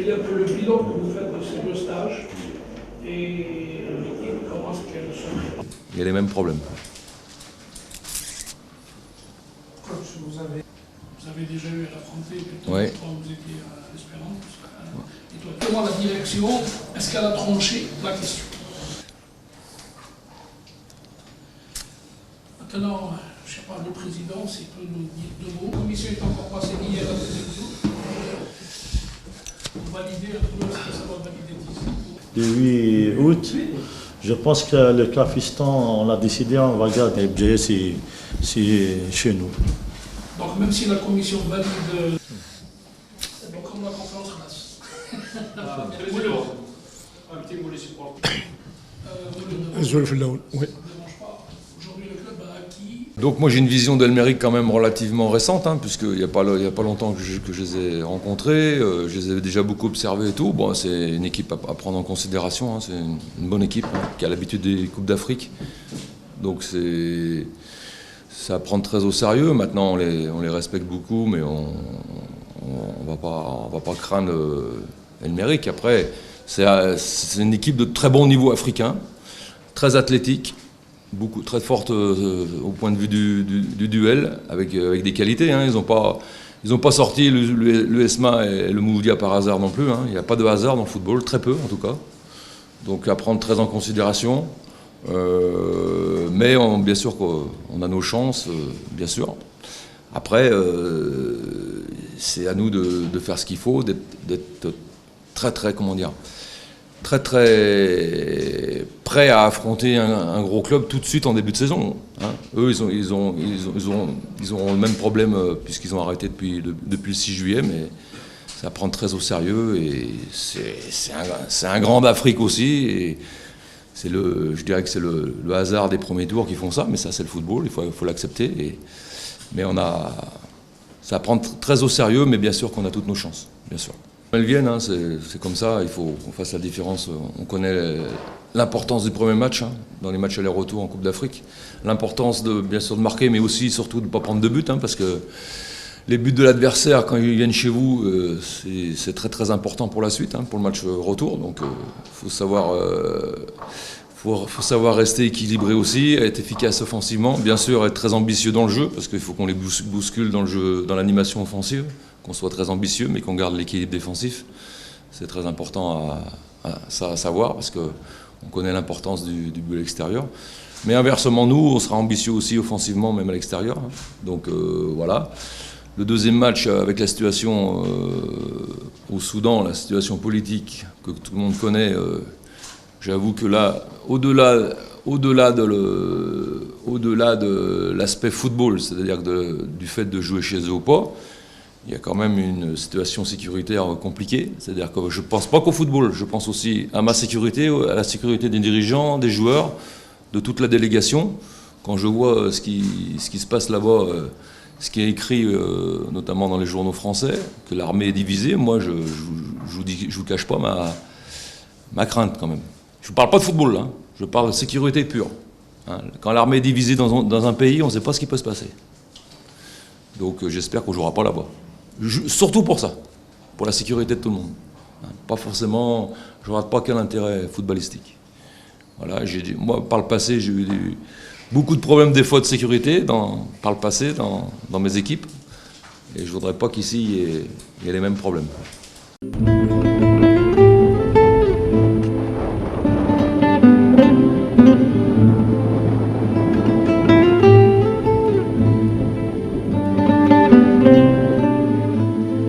Quel est un peu le bilan que vous faites de ces deux stages et l'équipe, comment est-ce qu'elle se prépare? Il y a les mêmes problèmes. Coach, vous avez déjà eu à l'affronter, Ouais. vous étiez à l'Espérance. Et toi, comment la direction, est-ce qu'elle a tranché la question? Maintenant, je ne sais pas, le président, s'il peut nous dire deux mots. La commission est encore pas saisie hier à la télévision. Pour valider, est-ce que ça va valider d'ici? Le 8 août, je pense que le Cafistan, on l'a décidé, on va garder. C'est chez nous. Donc même si la commission valide, c'est bon comme la conférence classe. Un petit mot les supporters. Oui. Aujourd'hui le club a acquis. Donc moi j'ai une vision d'Elmeric quand même relativement récente, hein, puisqu'il n'y a pas longtemps que je les ai rencontrés, je les avais déjà beaucoup observés et tout. Bon, c'est une équipe à prendre en considération, hein, c'est une bonne équipe hein, qui a l'habitude des Coupes d'Afrique. Donc c'est à prendre très au sérieux. Maintenant on les respecte beaucoup, mais on va pas craindre Elmeric. Après c'est une équipe de très bon niveau africain, très athlétique. Très forte au point de vue du duel, avec des qualités. Hein. Ils n'ont pas sorti le ESMA et le Mouloudia par hasard non plus. Hein. Il n'y a pas de hasard dans le football, très peu en tout cas. Donc à prendre très en considération. Mais bien sûr qu'on a nos chances, bien sûr. Après, c'est à nous de faire ce qu'il faut, d'être très, comment dire, très prêt à affronter un gros club tout de suite en début de saison. Hein. Eux, ils auront le même problème puisqu'ils ont arrêté depuis le 6 juillet, mais c'est à prendre très au sérieux et c'est un grand d'Afrique aussi. Et je dirais que c'est le hasard des premiers tours qui font ça, mais ça c'est le football, il faut l'accepter. Mais ça à prendre très au sérieux, mais bien sûr qu'on a toutes nos chances, bien sûr. Elles viennent, hein, c'est comme ça, il faut qu'on fasse la différence. On connaît l'importance du premier match, hein, dans les matchs aller-retour en Coupe d'Afrique. L'importance bien sûr de marquer, mais aussi surtout de ne pas prendre de but, hein, parce que les buts de l'adversaire, quand ils viennent chez vous, c'est très important pour la suite, hein, pour le match retour. Donc faut savoir rester équilibré aussi, être efficace offensivement, bien sûr être très ambitieux dans le jeu, parce qu'il faut qu'on les bouscule dans le jeu, dans l'animation offensive, qu'on soit très ambitieux, mais qu'on garde l'équilibre défensif. C'est très important à savoir, parce qu'on connaît l'importance du but à l'extérieur. Mais inversement, nous, on sera ambitieux aussi offensivement, même à l'extérieur. Hein. Donc voilà. Le deuxième match, avec la situation au Soudan, la situation politique que tout le monde connaît, j'avoue que là, au-delà de l'aspect football, c'est-à-dire du fait de jouer chez eux ou pas, il y a quand même une situation sécuritaire compliquée. C'est-à-dire que je ne pense pas qu'au football, je pense aussi à ma sécurité, à la sécurité des dirigeants, des joueurs, de toute la délégation. Quand je vois ce qui se passe là-bas, ce qui est écrit notamment dans les journaux français, que l'armée est divisée, moi je vous cache pas ma crainte quand même. Je ne parle pas de football, hein. Je parle de sécurité pure. Hein. Quand l'armée est divisée dans un pays, on ne sait pas ce qui peut se passer. Donc j'espère qu'on ne jouera pas là-bas. Surtout pour ça, pour la sécurité de tout le monde. Hein. Pas forcément, je ne rate pas quel intérêt footballistique. Voilà, moi, par le passé, j'ai eu beaucoup de problèmes des fois de sécurité par le passé dans mes équipes. Et je ne voudrais pas qu'ici il y ait les mêmes problèmes.